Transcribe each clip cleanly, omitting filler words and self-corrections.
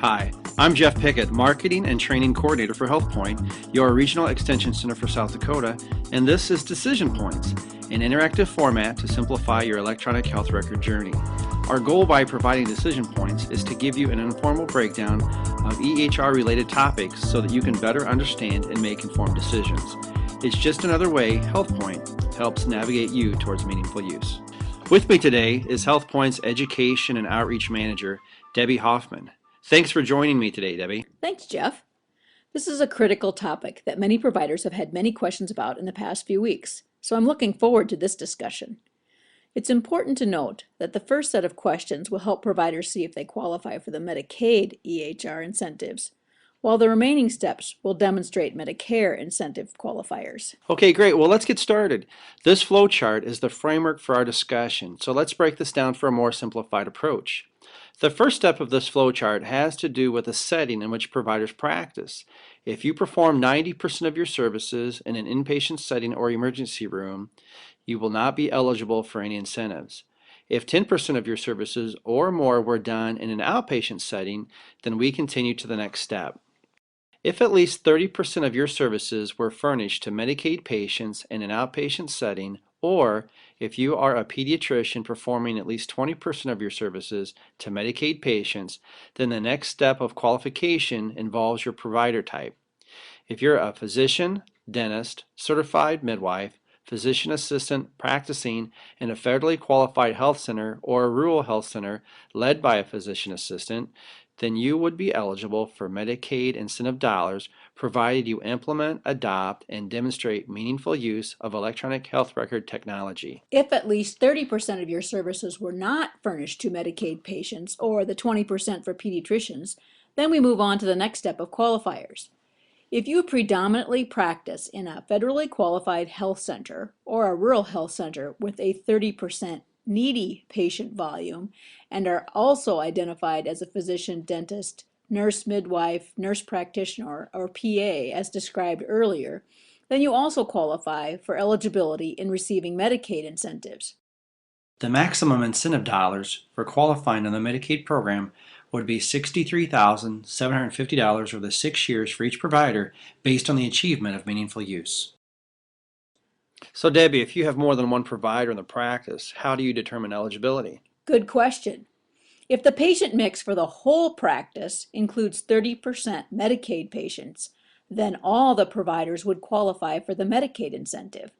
Hi, I'm Jeff Pickett, Marketing and Training Coordinator for HealthPoint, your regional extension center for South Dakota, and this is Decision Points, an interactive format to simplify your electronic health record journey. Our goal by providing decision points is to give you an informal breakdown of EHR-related topics so that you can better understand and make informed decisions. It's just another way HealthPoint helps navigate you towards meaningful use. With me today is HealthPoint's Education and Outreach Manager, Debbie Hoffman. Thanks for joining me today, Debbie. Thanks, Jeff. This is a critical topic that many providers have had many questions about in the past few weeks, so I'm looking forward to this discussion. It's important to note that the first set of questions will help providers see if they qualify for the Medicaid EHR incentives, while the remaining steps will demonstrate Medicare incentive qualifiers. Okay, great. Well, let's get started. This flowchart is the framework for our discussion, so let's break this down for a more simplified approach. The first step of this flowchart has to do with the setting in which providers practice. If you perform 90% of your services in an inpatient setting or emergency room, you will not be eligible for any incentives. If 10% of your services or more were done in an outpatient setting, then we continue to the next step. If at least 30% of your services were furnished to Medicaid patients in an outpatient setting, or if you are a pediatrician performing at least 20% of your services to Medicaid patients, then the next step of qualification involves your provider type. If you're a physician, dentist, certified midwife, physician assistant practicing in a federally qualified health center or a rural health center led by a physician assistant, then you would be eligible for Medicaid incentive dollars provided you implement, adopt, and demonstrate meaningful use of electronic health record technology. If at least 30% of your services were not furnished to Medicaid patients or the 20% for pediatricians, then we move on to the next step of qualifiers. If you predominantly practice in a federally qualified health center or a rural health center with a 30% needy patient volume and are also identified as a physician, dentist, nurse midwife, nurse practitioner, or PA as described earlier, then you also qualify for eligibility in receiving Medicaid incentives. The maximum incentive dollars for qualifying on the Medicaid program would be $63,750 over the 6 years for each provider based on the achievement of meaningful use. So Debbie, if you have more than one provider in the practice, how do you determine eligibility? Good question. If the patient mix for the whole practice includes 30% Medicaid patients, then all the providers would qualify for the Medicaid incentive.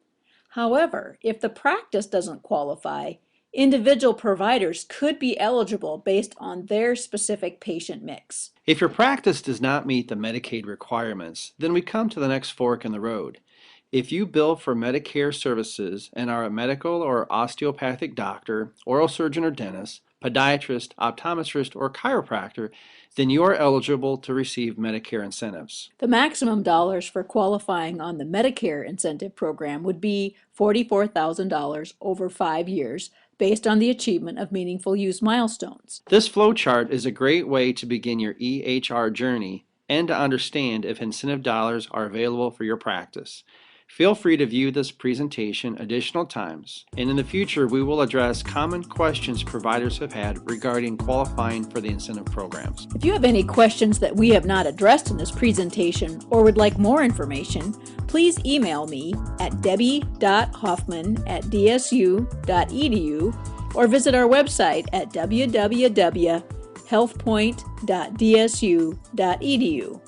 However, if the practice doesn't qualify, individual providers could be eligible based on their specific patient mix. If your practice does not meet the Medicaid requirements, then we come to the next fork in the road. If you bill for Medicare services and are a medical or osteopathic doctor, oral surgeon or dentist, podiatrist, optometrist, or chiropractor, then you are eligible to receive Medicare incentives. The maximum dollars for qualifying on the Medicare incentive program would be $44,000 over 5 years based on the achievement of meaningful use milestones. This flowchart is a great way to begin your EHR journey and to understand if incentive dollars are available for your practice. Feel free to view this presentation additional times, and in the future we will address common questions providers have had regarding qualifying for the incentive programs. If you have any questions that we have not addressed in this presentation or would like more information, please email me at debbie.hoffman@dsu.edu or visit our website at www.healthpoint.dsu.edu.